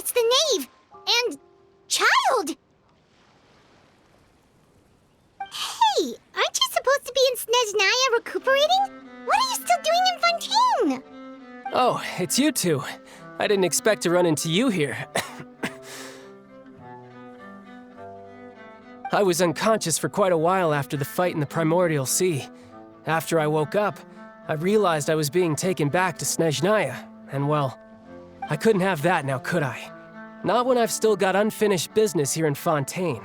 It's the Knave! And... child! Hey, aren't you supposed to be in Snezhnaya recuperating? What are you still doing in Fontaine? Oh, it's you two. I didn't expect to run into you here. I was unconscious for quite a while after the fight in the Primordial Sea. After I woke up, I realized I was being taken back to Snezhnaya, and well, I couldn't have that now, could I? Not when I've still got unfinished business here in Fontaine.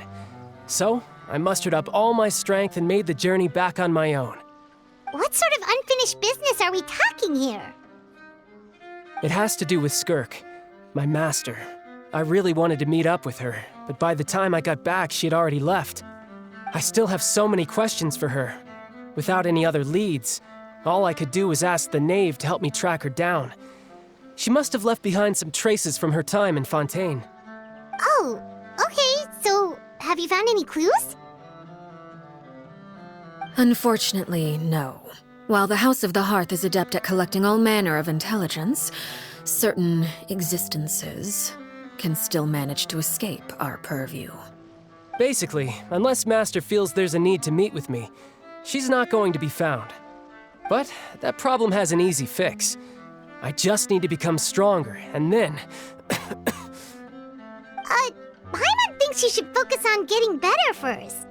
So, I mustered up all my strength and made the journey back on my own. What sort of unfinished business are we talking here? It has to do with Skirk, my master. I really wanted to meet up with her, but by the time I got back, she had already left. I still have so many questions for her. Without any other leads, all I could do was ask the Knave to help me track her down. She must have left behind some traces from her time in Fontaine. Oh, okay, so have you found any clues? Unfortunately, no. While the House of the Hearth is adept at collecting all manner of intelligence, certain existences can still manage to escape our purview. Basically, unless Master feels there's a need to meet with me, she's not going to be found. But that problem has an easy fix. I just need to become stronger, and then... Paimon thinks you should focus on getting better first.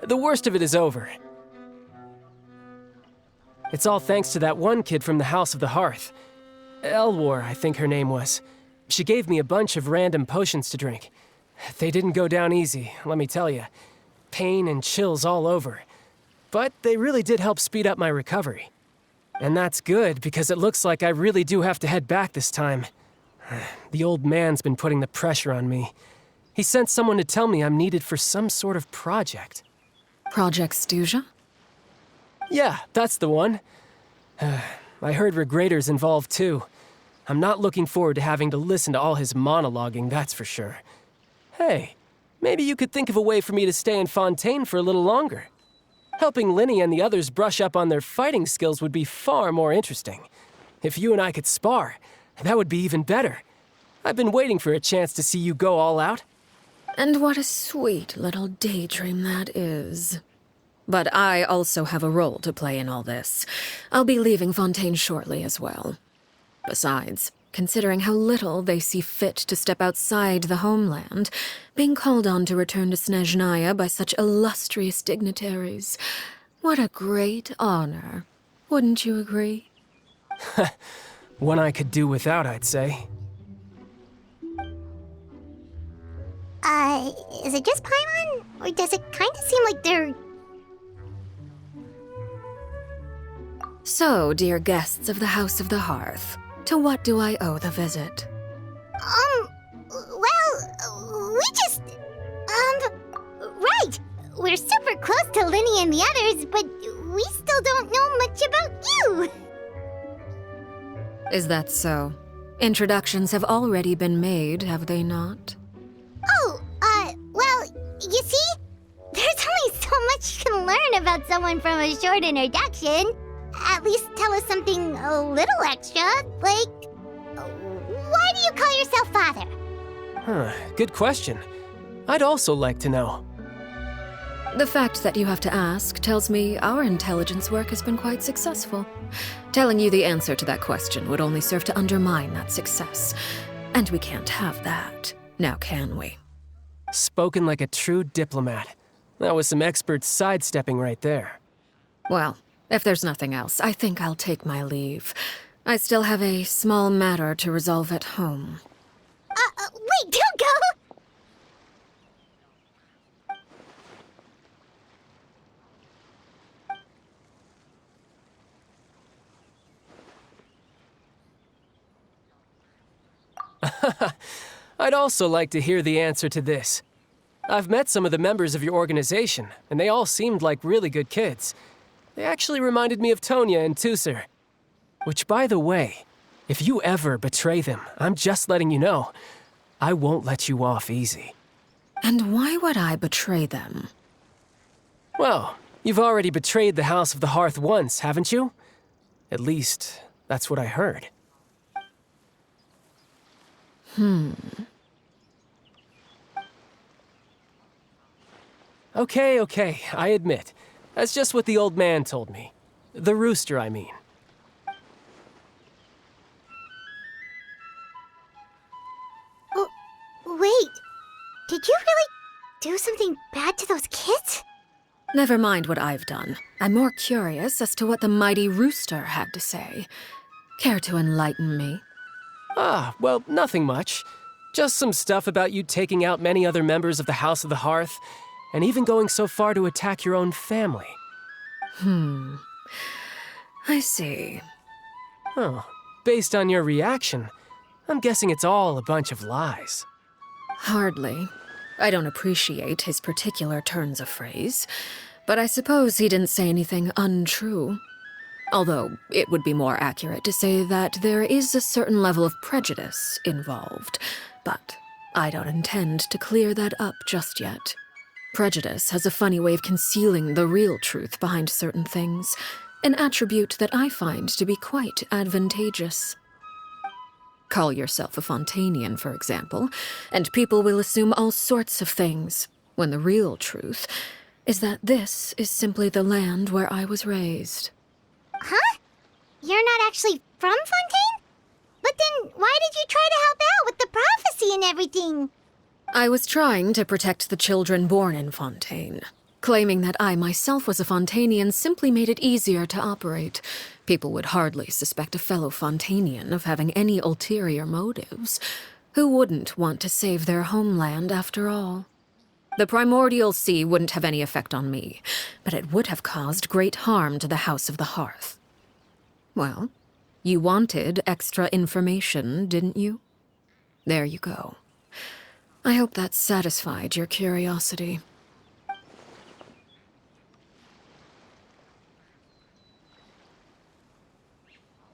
The worst of it is over. It's all thanks to that one kid from the House of the Hearth. Elwar, I think her name was. She gave me a bunch of random potions to drink. They didn't go down easy, let me tell you. Pain and chills all over. But they really did help speed up my recovery. And that's good, because it looks like I really do have to head back this time. The old man's been putting the pressure on me. He sent someone to tell me I'm needed for some sort of project. Project Stuja? Yeah, that's the one. I heard Regrader's involved too. I'm not looking forward to having to listen to all his monologuing, that's for sure. Hey, maybe you could think of a way for me to stay in Fontaine for a little longer. Helping Linny and the others brush up on their fighting skills would be far more interesting. If you and I could spar, that would be even better. I've been waiting for a chance to see you go all out. And what a sweet little daydream that is. But I also have a role to play in all this. I'll be leaving Fontaine shortly as well. Besides, considering how little they see fit to step outside the homeland, being called on to return to Snezhnaya by such illustrious dignitaries, what a great honor. Wouldn't you agree? One I could do without, I'd say. Is it just Paimon? Or does it kind of seem like they're... So, dear guests of the House of the Hearth, to what do I owe the visit? Well, we just... right! We're super close to Linny and the others, but we still don't know much about you! Is that so? Introductions have already been made, have they not? Oh, well, you see? There's only so much you can learn about someone from a short introduction. At least tell us something a little extra, like... why do you call yourself father? Good question. I'd also like to know. The fact that you have to ask tells me our intelligence work has been quite successful. Telling you the answer to that question would only serve to undermine that success. And we can't have that, now can we? Spoken like a true diplomat. That was some expert sidestepping right there. Well, if there's nothing else, I think I'll take my leave. I still have a small matter to resolve at home. Wait, don't go! I'd also like to hear the answer to this. I've met some of the members of your organization, and they all seemed like really good kids. They actually reminded me of Tonya and Tusser. Which, by the way, if you ever betray them, I'm just letting you know, I won't let you off easy. And why would I betray them? Well, you've already betrayed the House of the Hearth once, haven't you? At least, that's what I heard. Okay, I admit. That's just what the old man told me. The rooster, I mean. Oh, wait. Did you really do something bad to those kids? Never mind what I've done. I'm more curious as to what the mighty rooster had to say. Care to enlighten me? Ah, well, nothing much. Just some stuff about you taking out many other members of the House of the Hearth, and even going so far to attack your own family. I see. Oh, based on your reaction, I'm guessing it's all a bunch of lies. Hardly. I don't appreciate his particular turns of phrase, but I suppose he didn't say anything untrue. Although, it would be more accurate to say that there is a certain level of prejudice involved, but I don't intend to clear that up just yet. Prejudice has a funny way of concealing the real truth behind certain things, an attribute that I find to be quite advantageous. Call yourself a Fontanian, for example, and people will assume all sorts of things, when the real truth is that this is simply the land where I was raised. Huh? You're not actually from Fontaine? But then why did you try to help out with the prophecy and everything? I was trying to protect the children born in Fontaine. Claiming that I myself was a Fontanian simply made it easier to operate. People would hardly suspect a fellow Fontanian of having any ulterior motives. Who wouldn't want to save their homeland, after all? The primordial sea wouldn't have any effect on me, but it would have caused great harm to the House of the Hearth. Well, you wanted extra information, didn't you? There you go. I hope that satisfied your curiosity.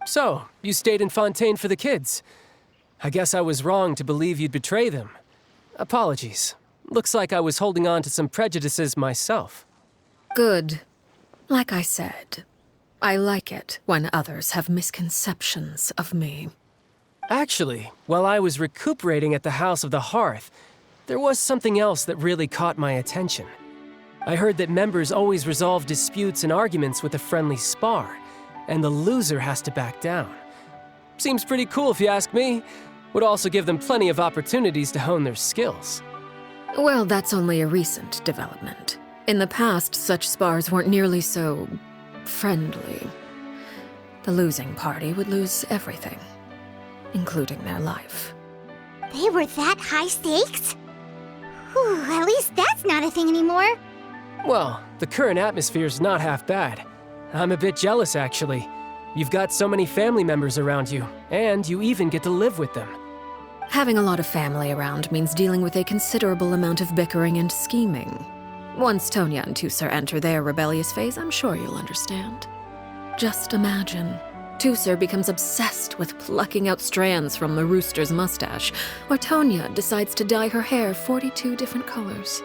So, you stayed in Fontaine for the kids. I guess I was wrong to believe you'd betray them. Apologies. Looks like I was holding on to some prejudices myself. Good. Like I said, I like it when others have misconceptions of me. Actually, while I was recuperating at the House of the Hearth, there was something else that really caught my attention. I heard that members always resolve disputes and arguments with a friendly spar, and the loser has to back down. Seems pretty cool if you ask me. Would also give them plenty of opportunities to hone their skills. Well, that's only a recent development. In the past, such spars weren't nearly so friendly. The losing party would lose everything, including their life. They were that high stakes? Whew, at least that's not a thing anymore. Well, the current atmosphere's not half bad. I'm a bit jealous, actually. You've got so many family members around you, and you even get to live with them. Having a lot of family around means dealing with a considerable amount of bickering and scheming. Once Tonya and Tusser enter their rebellious phase, I'm sure you'll understand. Just imagine. Tusser becomes obsessed with plucking out strands from the rooster's mustache, or Tonya decides to dye her hair 42 different colors.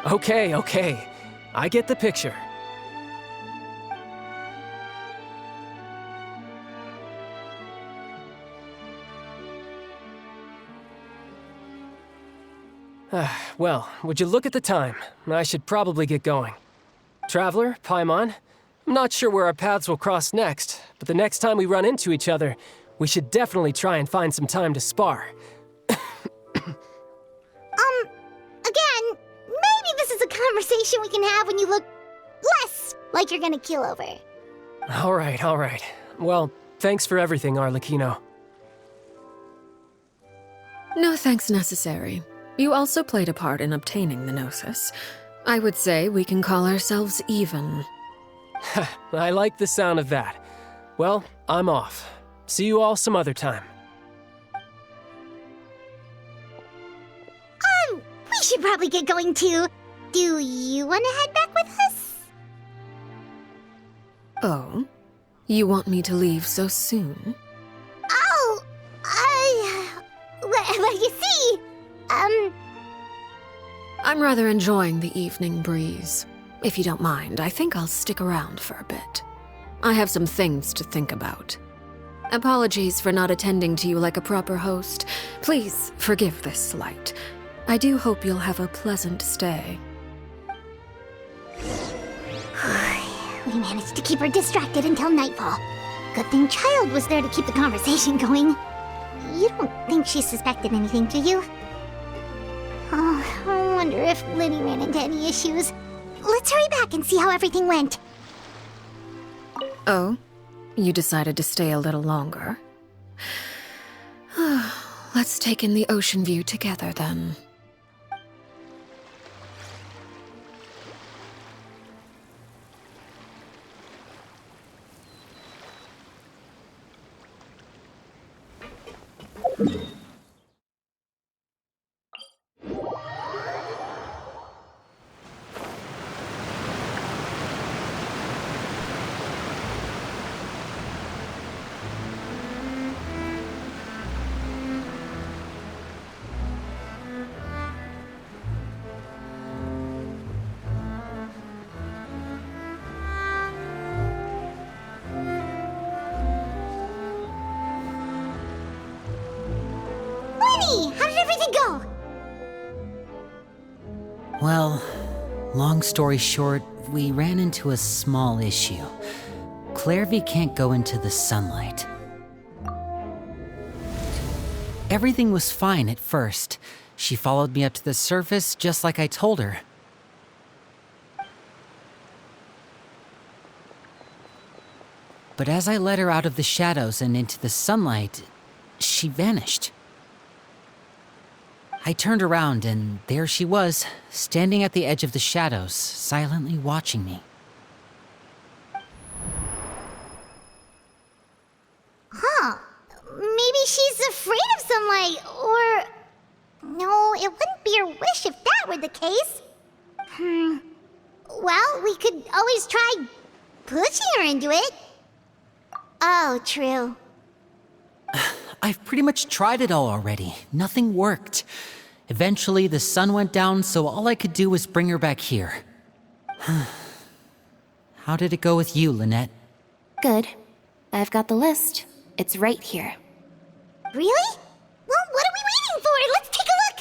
Okay. I get the picture. Well, would you look at the time? I should probably get going. Traveler, Paimon, I'm not sure where our paths will cross next, but the next time we run into each other, we should definitely try and find some time to spar. Again, maybe this is a conversation we can have when you look less like you're gonna keel over. All right. Well, thanks for everything, Arlecchino. No thanks necessary. You also played a part in obtaining the Gnosis. I would say we can call ourselves even. I like the sound of that. Well, I'm off. See you all some other time. We should probably get going too. Do you want to head back with us? Oh? You want me to leave so soon? Oh, well, you see, I'm rather enjoying the evening breeze. If you don't mind, I think I'll stick around for a bit. I have some things to think about. Apologies for not attending to you like a proper host. Please forgive this slight. I do hope you'll have a pleasant stay. We managed to keep her distracted until nightfall. Good thing Child was there to keep the conversation going. You don't think she suspected anything, do you? Oh, I wonder if Liddy ran into any issues. Let's hurry back and see how everything went. Oh? You decided to stay a little longer? Let's take in the ocean view together, then. Liddy, how did everything go? Well, long story short, we ran into a small issue. Clairvy can't go into the sunlight. Everything was fine at first. She followed me up to the surface just like I told her. But as I led her out of the shadows and into the sunlight, she vanished. I turned around and there she was, standing at the edge of the shadows, silently watching me. Huh. Maybe she's afraid of sunlight, or... No, it wouldn't be her wish if that were the case. Well, we could always try pushing her into it. Oh, true. I've pretty much tried it all already. Nothing worked. Eventually, the sun went down, so all I could do was bring her back here. How did it go with you, Lynette? Good. I've got the list. It's right here. Really? Well, what are we waiting for? Let's take a look!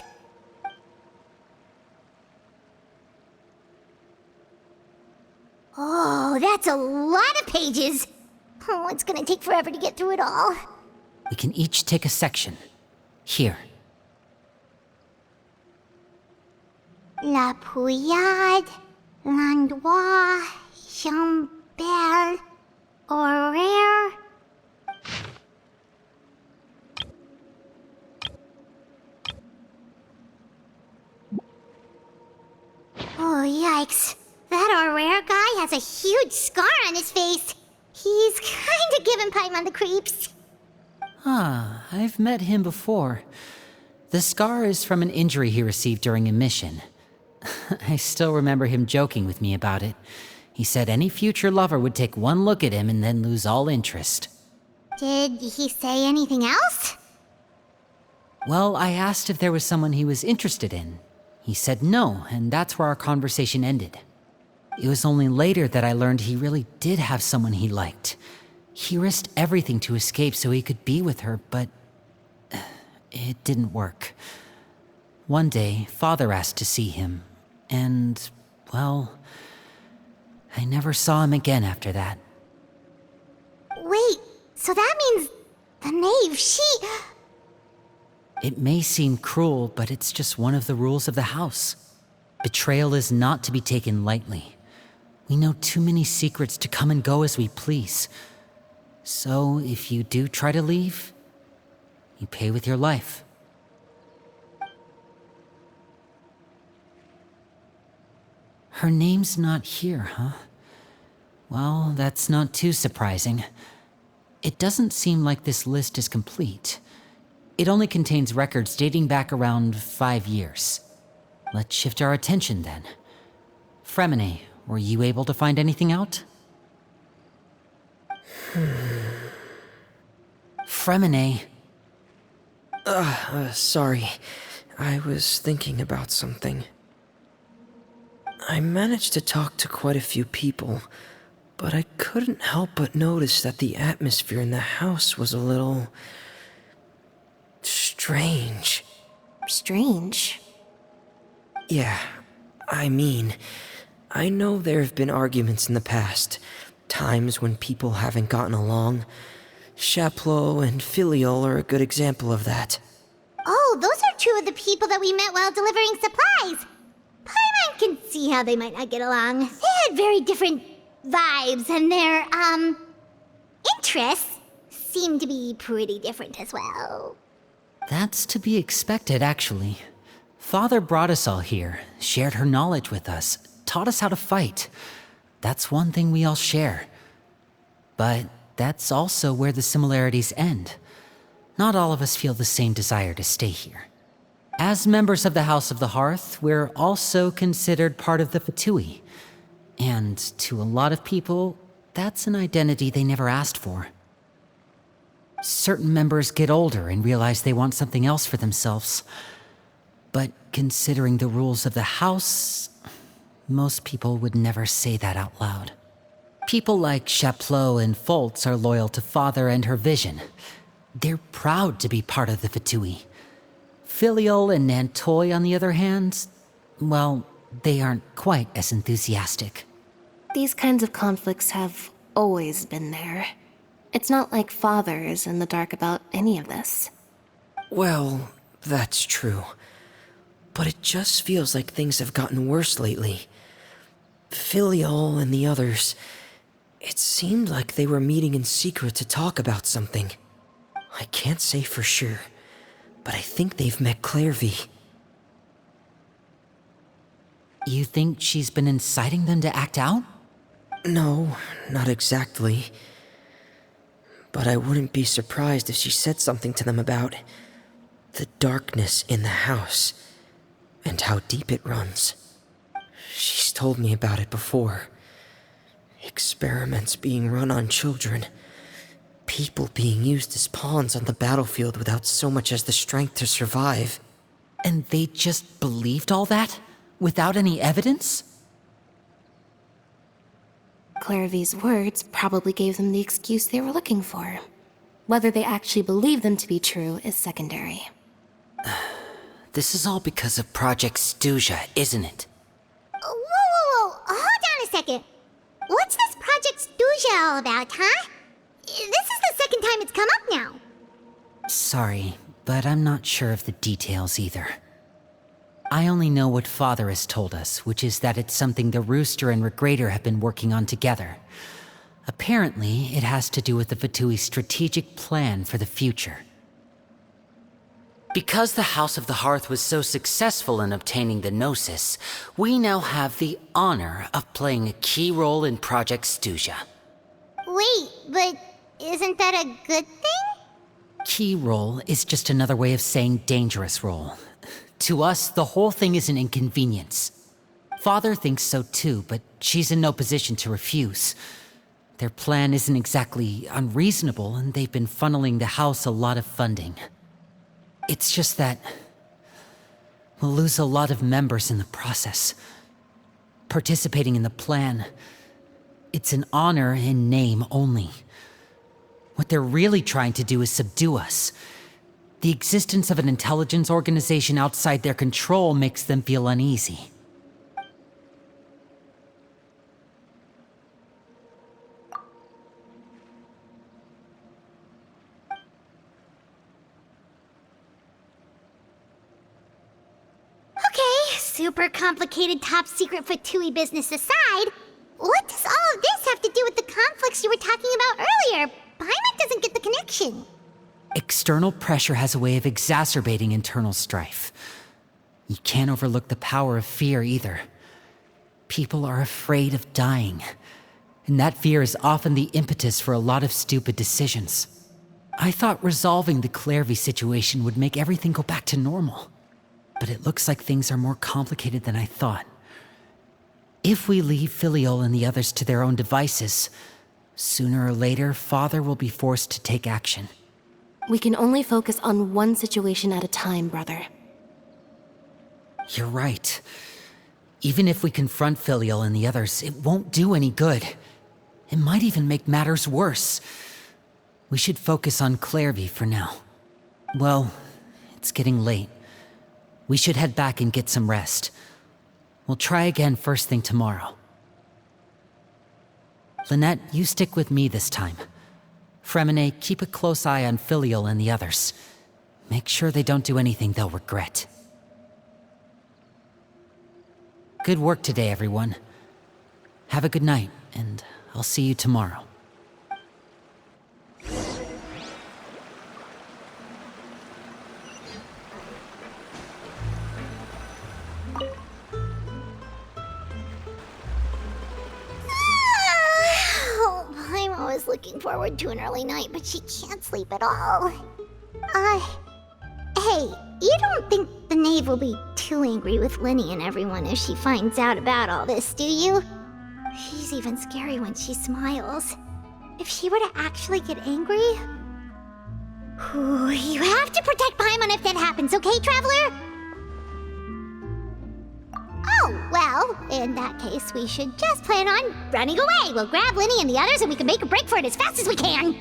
Oh, that's a lot of pages. Oh, it's gonna take forever to get through it all. We can each take a section. Here. La Pouillade, L'Endroit, Chambel, Horaire. Oh, yikes. That Horaire guy has a huge scar on his face. He's kinda giving Paimon the creeps. Ah, I've met him before. The scar is from an injury he received during a mission. I still remember him joking with me about it. He said any future lover would take one look at him and then lose all interest. Did he say anything else? Well, I asked if there was someone he was interested in. He said no, and that's where our conversation ended. It was only later that I learned he really did have someone he liked. He risked everything to escape so he could be with her, but it didn't work. One day, Father asked to see him, and, well, I never saw him again after that. Wait, so that means the Knave, she... It may seem cruel, but it's just one of the rules of the house. Betrayal is not to be taken lightly. We know too many secrets to come and go as we please. So, if you do try to leave, you pay with your life. Her name's not here, huh? Well, that's not too surprising. It doesn't seem like this list is complete. It only contains records dating back around 5 years. Let's shift our attention then. Fremine, were you able to find anything out? Fremine. Sorry. I was thinking about something. I managed to talk to quite a few people, but I couldn't help but notice that the atmosphere in the house was a little strange. Strange. Yeah, I mean, I know there have been arguments in the past, times when people haven't gotten along. Chaplot and Filiol are a good example of that. Oh, those are two of the people that we met while delivering supplies. Paimon can see how they might not get along. They had very different vibes, and their, interests seem to be pretty different as well. That's to be expected, actually. Father brought us all here, shared her knowledge with us, taught us how to fight. That's one thing we all share. But that's also where the similarities end. Not all of us feel the same desire to stay here. As members of the House of the Hearth, we're also considered part of the Fatui. And to a lot of people, that's an identity they never asked for. Certain members get older and realize they want something else for themselves. But considering the rules of the House, most people would never say that out loud. People like Chaplot and Foltz are loyal to Father and her vision. They're proud to be part of the Fatui. Filiol and Nantoy, on the other hand, well, they aren't quite as enthusiastic. These kinds of conflicts have always been there. It's not like Father is in the dark about any of this. Well, that's true. But it just feels like things have gotten worse lately. Filiol and the others, it seemed like they were meeting in secret to talk about something. I can't say for sure, but I think they've met Clairvy. You think she's been inciting them to act out? No, not exactly. But I wouldn't be surprised if she said something to them about the darkness in the house and how deep it runs. She's told me about it before. Experiments being run on children. People being used as pawns on the battlefield without so much as the strength to survive. And they just believed all that? Without any evidence? Clairvy's words probably gave them the excuse they were looking for. Whether they actually believe them to be true is secondary. This is all because of Project Stuja, isn't it? Whoa. Hold on a second. What's this Project Stuja all about, huh? This is the second time it's come up now. Sorry, but I'm not sure of the details either. I only know what Father has told us, which is that it's something the Rooster and Regrader have been working on together. Apparently, it has to do with the Fatui's strategic plan for the future. Because the House of the Hearth was so successful in obtaining the Gnosis, we now have the honor of playing a key role in Project Stuja. Wait, but isn't that a good thing? Key role is just another way of saying dangerous role. To us, the whole thing is an inconvenience. Father thinks so too, but she's in no position to refuse. Their plan isn't exactly unreasonable, and they've been funneling the house a lot of funding. It's just that we'll lose a lot of members in the process. Participating in the plan, it's an honor in name only. What they're really trying to do is subdue us. The existence of an intelligence organization outside their control makes them feel uneasy. Okay, super complicated top secret Fatui business aside, what does all of this have to do with the conflicts you were talking about earlier? Paimon doesn't get the connection. External pressure has a way of exacerbating internal strife. You can't overlook the power of fear either. People are afraid of dying, and that fear is often the impetus for a lot of stupid decisions. I thought resolving the Clairvy situation would make everything go back to normal, but it looks like things are more complicated than I thought. If we leave Filiol and the others to their own devices, sooner or later, Father will be forced to take action. We can only focus on one situation at a time, brother. You're right. Even if we confront Filiol and the others, it won't do any good. It might even make matters worse. We should focus on Clairvy for now. Well, it's getting late. We should head back and get some rest. We'll try again first thing tomorrow. Lynette, you stick with me this time. Fremine, keep a close eye on Filial and the others. Make sure they don't do anything they'll regret. Good work today, everyone. Have a good night, and I'll see you tomorrow. I'm always looking forward to an early night, but she can't sleep at all. Hey, you don't think the Knave will be too angry with Linny and everyone if she finds out about all this, do you? She's even scary when she smiles. If she were to actually get angry... Ooh, you have to protect Paimon if that happens, okay, Traveler? Oh, well, in that case, we should just plan on running away. We'll grab Linny and the others and we can make a break for it as fast as we can.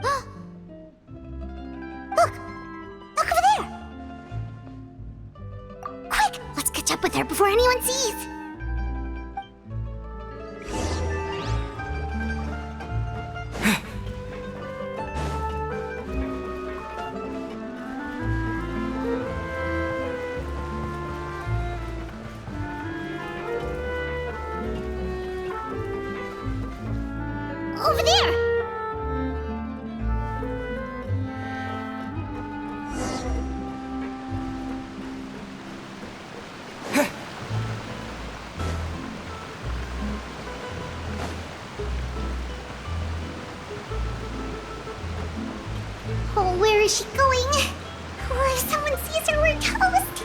Look! Look over there! Quick, let's catch up with her before anyone sees. Over there! Oh, where is she going? Oh, if someone sees her, we're toast!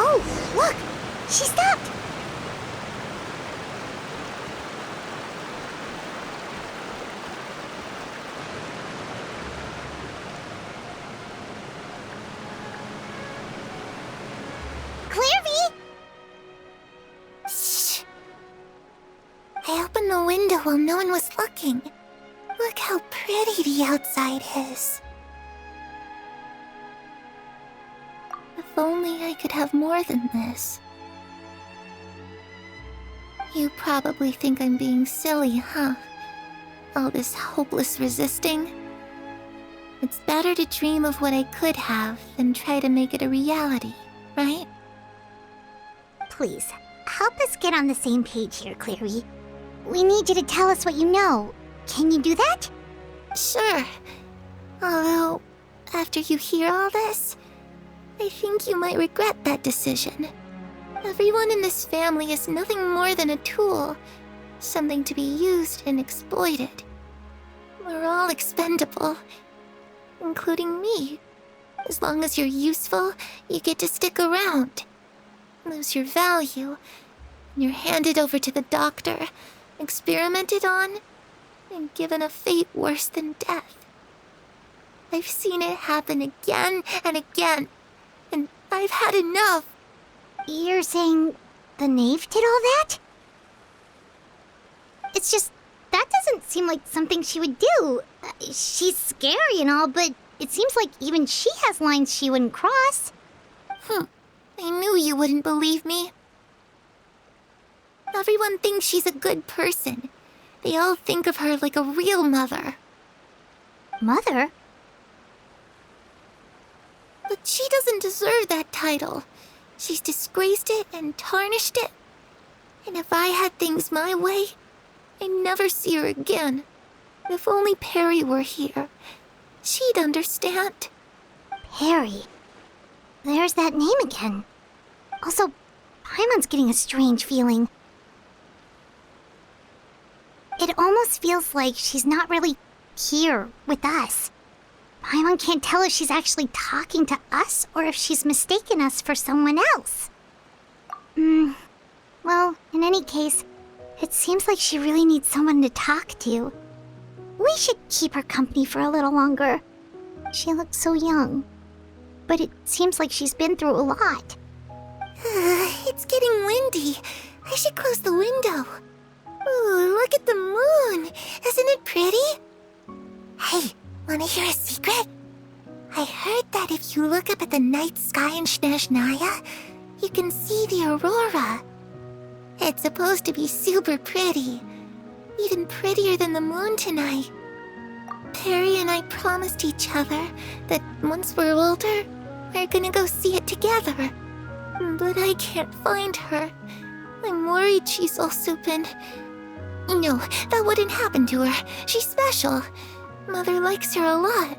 Oh, look! She stopped! Clairvy! Shh! I opened the window while no one was looking. Look how pretty the outside is. If only I could have more than this. You probably think I'm being silly, huh? All this hopeless resisting. It's better to dream of what I could have than try to make it a reality, right? Please, help us get on the same page here, Clary. We need you to tell us what you know. Can you do that? Sure. Although, after you hear all this, I think you might regret that decision. Everyone in this family is nothing more than a tool, something to be used and exploited. We're all expendable, including me. As long as you're useful, you get to stick around. Lose your value, and you're handed over to the doctor, experimented on, and given a fate worse than death. I've seen it happen again and again, and I've had enough. You're saying the Knave did all that? It's just, that doesn't seem like something she would do. She's scary and all, but it seems like even she has lines she wouldn't cross. I knew you wouldn't believe me. Everyone thinks she's a good person. They all think of her like a real mother. Mother? But she doesn't deserve that title. She's disgraced it and tarnished it. And if I had things my way, I'd never see her again. If only Perry were here, she'd understand. Perry? There's that name again. Also, Paimon's getting a strange feeling. It almost feels like she's not really here with us. Paimon can't tell if she's actually talking to us or if she's mistaken us for someone else. Well, in any case, It seems like she really needs someone to talk to. We should keep her company for a little longer. She looks so young. But it seems like she's been through a lot. It's getting windy. I should close the window. Ooh, look at the moon. Isn't it pretty? Hey, wanna hear a secret? I heard that if you look up at the night sky in Snezhnaya, you can see the aurora. It's supposed to be super pretty. Even prettier than the moon tonight. Perry and I promised each other that once we're older, we're gonna go see it together. But I can't find her. I'm worried she's also been... No, that wouldn't happen to her. She's special. Mother likes her a lot.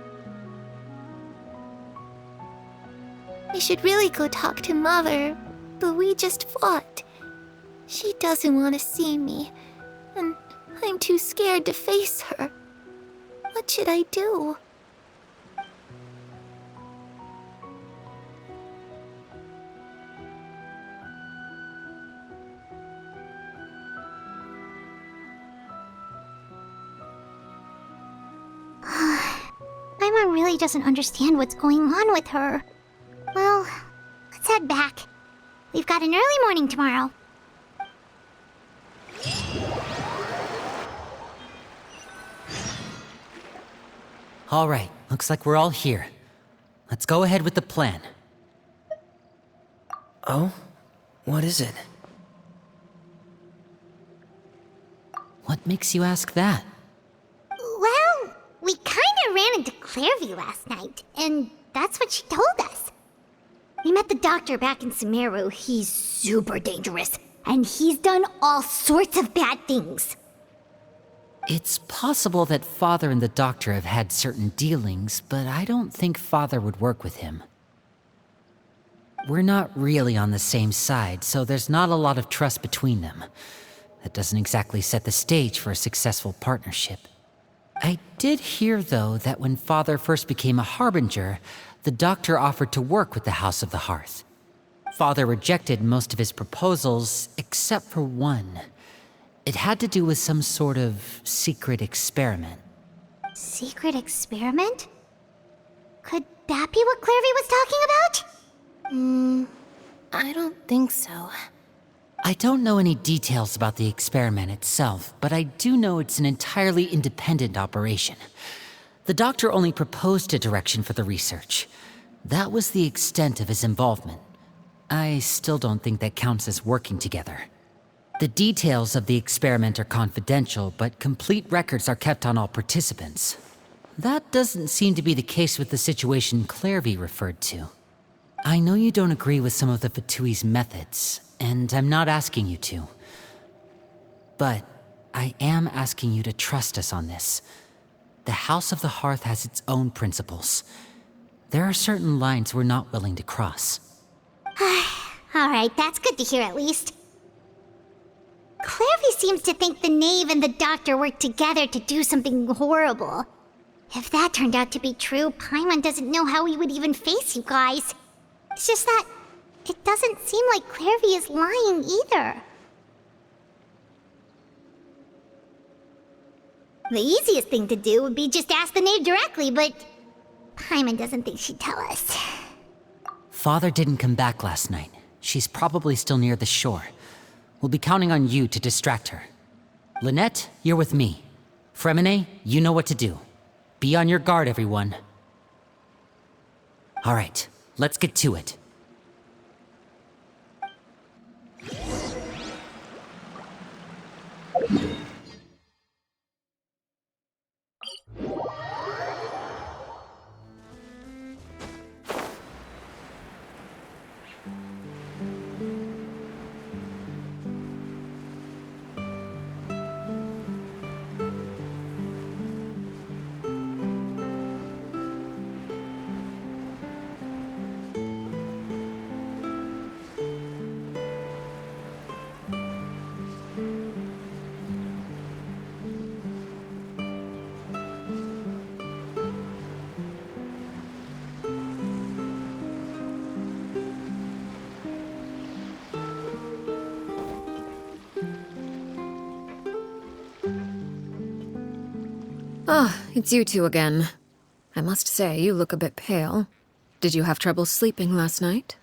I should really go talk to Mother, but we just fought. She doesn't want to see me, and I'm too scared to face her. What should I do? Paimon really doesn't understand what's going on with her. Well, let's head back. We've got an early morning tomorrow. All right, looks like we're all here. Let's go ahead with the plan. Oh? What is it? What makes you ask that? Well, we kinda ran into Clairvy last night, and that's what she told us. We met the doctor back in Sumeru. He's super dangerous, and he's done all sorts of bad things. It's possible that Father and the Doctor have had certain dealings, but I don't think Father would work with him. We're not really on the same side, so there's not a lot of trust between them. That doesn't exactly set the stage for a successful partnership. I did hear, though, that when Father first became a Harbinger, the Doctor offered to work with the House of the Hearth. Father rejected most of his proposals, except for one. It had to do with some sort of secret experiment. Secret experiment? Could that be what Clairvy was talking about? I don't think so. I don't know any details about the experiment itself, but I do know it's an entirely independent operation. The Doctor only proposed a direction for the research. That was the extent of his involvement. I still don't think that counts as working together. The details of the experiment are confidential, but complete records are kept on all participants. That doesn't seem to be the case with the situation Clairvy referred to. I know you don't agree with some of the Fatui's methods, and I'm not asking you to. But I am asking you to trust us on this. The House of the Hearth has its own principles. There are certain lines we're not willing to cross. Alright, that's good to hear at least. Clairvy seems to think the Knave and the Doctor worked together to do something horrible. If that turned out to be true, Paimon doesn't know how we would even face you guys. It's just that it doesn't seem like Clairvy is lying either. The easiest thing to do would be just ask the Knave directly, but Paimon doesn't think she'd tell us. Father didn't come back last night. She's probably still near the shore. We'll be counting on you to distract her. Lynette, you're with me. Fremine, you know what to do. Be on your guard, everyone. All right, let's get to it. Ah, it's you two again. I must say, you look a bit pale. Did you have trouble sleeping last night?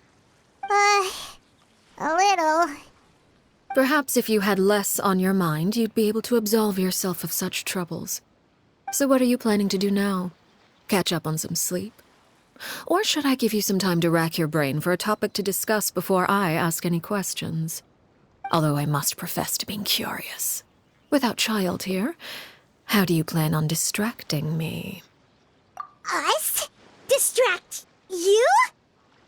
A little. Perhaps if you had less on your mind, you'd be able to absolve yourself of such troubles. So what are you planning to do now? Catch up on some sleep? Or should I give you some time to rack your brain for a topic to discuss before I ask any questions? Although I must profess to being curious. Without Child here, how do you plan on distracting me? Us? Distract you?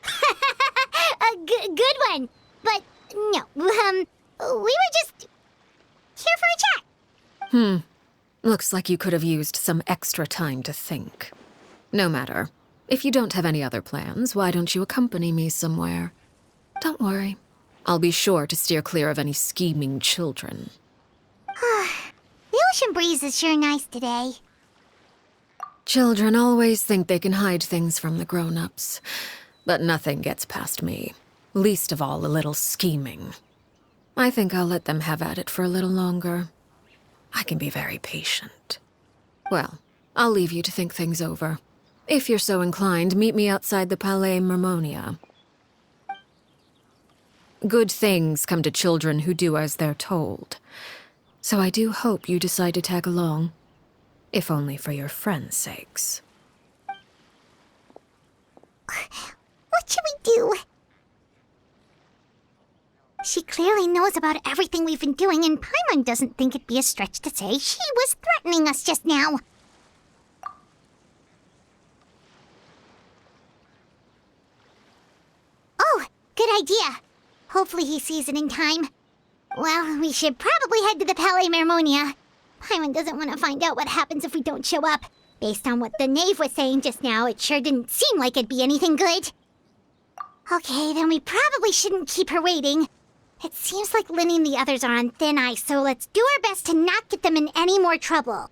A good one. But no, we were just here for a chat. Looks like you could have used some extra time to think. No matter. If you don't have any other plans, why don't you accompany me somewhere? Don't worry. I'll be sure to steer clear of any scheming children. The ocean breeze is sure nice today. Children always think they can hide things from the grown-ups. But nothing gets past me. Least of all a little scheming. I think I'll let them have at it for a little longer. I can be very patient. Well, I'll leave you to think things over. If you're so inclined, meet me outside the Palais Mermonia. Good things come to children who do as they're told. So I do hope you decide to tag along. If only for your friends' sakes. What should we do? She clearly knows about everything we've been doing, and Paimon doesn't think it'd be a stretch to say she was threatening us just now. Oh, good idea. Hopefully he sees it in time. Well, we should probably head to the Palais Mermonia. Paimon doesn't want to find out what happens if we don't show up. Based on what the Knave was saying just now, it sure didn't seem like it'd be anything good. Okay, then we probably shouldn't keep her waiting. It seems like Linny and the others are on thin ice, so let's do our best to not get them in any more trouble.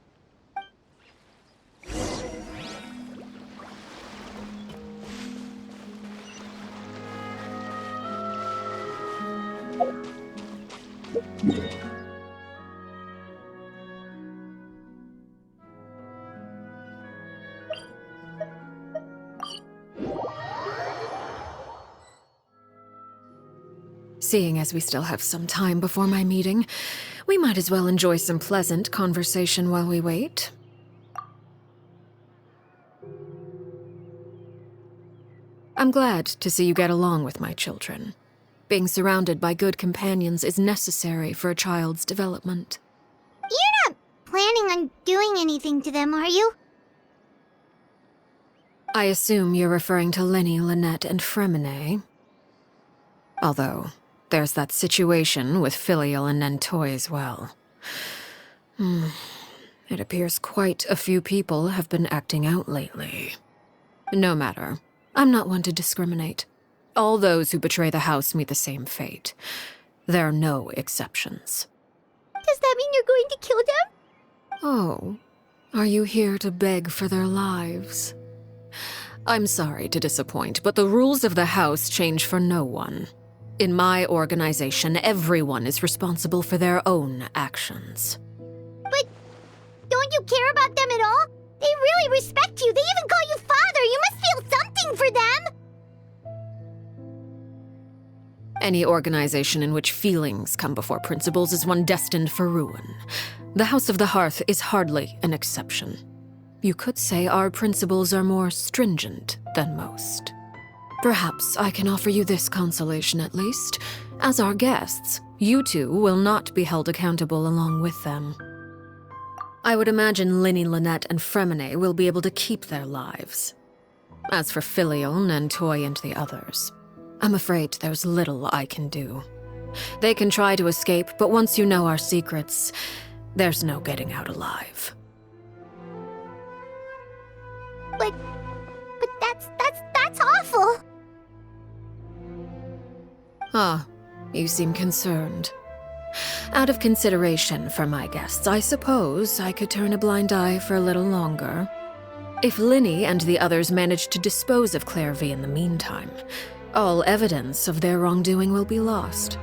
Seeing as we still have some time before my meeting, we might as well enjoy some pleasant conversation while we wait. I'm glad to see you get along with my children. Being surrounded by good companions is necessary for a child's development. You're not planning on doing anything to them, are you? I assume you're referring to Linny, Lynette, and Fremine. Although, there's that situation with Filial and Nentoy as well. It appears quite a few people have been acting out lately. No matter. I'm not one to discriminate. All those who betray the house meet the same fate. There are no exceptions. Does that mean you're going to kill them? Oh, are you here to beg for their lives? I'm sorry to disappoint, but the rules of the house change for no one. In my organization, everyone is responsible for their own actions. But don't you care about them at all? They really respect you. They even call you father. You must feel something for them. Any organization in which feelings come before principles is one destined for ruin. The House of the Hearth is hardly an exception. You could say our principles are more stringent than most. Perhaps I can offer you this consolation at least. As our guests, you two will not be held accountable along with them. I would imagine Linny, Lynette, and Fremine will be able to keep their lives. As for Filial, Nentoy, and the others, I'm afraid there's little I can do. They can try to escape, but once you know our secrets, there's no getting out alive. But that's awful. Ah, you seem concerned. Out of consideration for my guests, I suppose I could turn a blind eye for a little longer. If Linny and the others manage to dispose of Clairvy in the meantime, all evidence of their wrongdoing will be lost.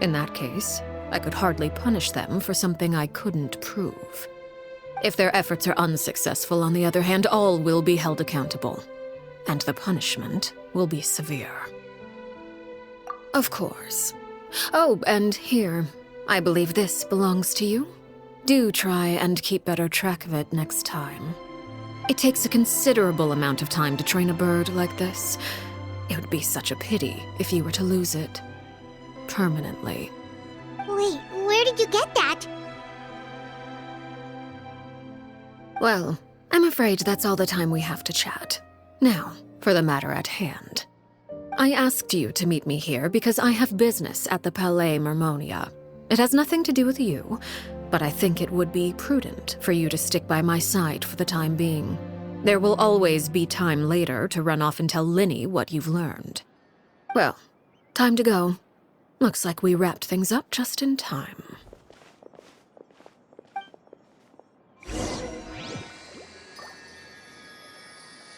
In that case, I could hardly punish them for something I couldn't prove. If their efforts are unsuccessful, on the other hand, all will be held accountable. And the punishment will be severe. Of course. Oh, and here, I believe this belongs to you. Do try and keep better track of it next time. It takes a considerable amount of time to train a bird like this. It would be such a pity if you were to lose it. Permanently. Wait, where did you get that? Well, I'm afraid that's all the time we have to chat. Now, for the matter at hand. I asked you to meet me here because I have business at the Palais Mermonia. It has nothing to do with you, but I think it would be prudent for you to stick by my side for the time being. There will always be time later to run off and tell Linny what you've learned. Well, time to go. Looks like we wrapped things up just in time.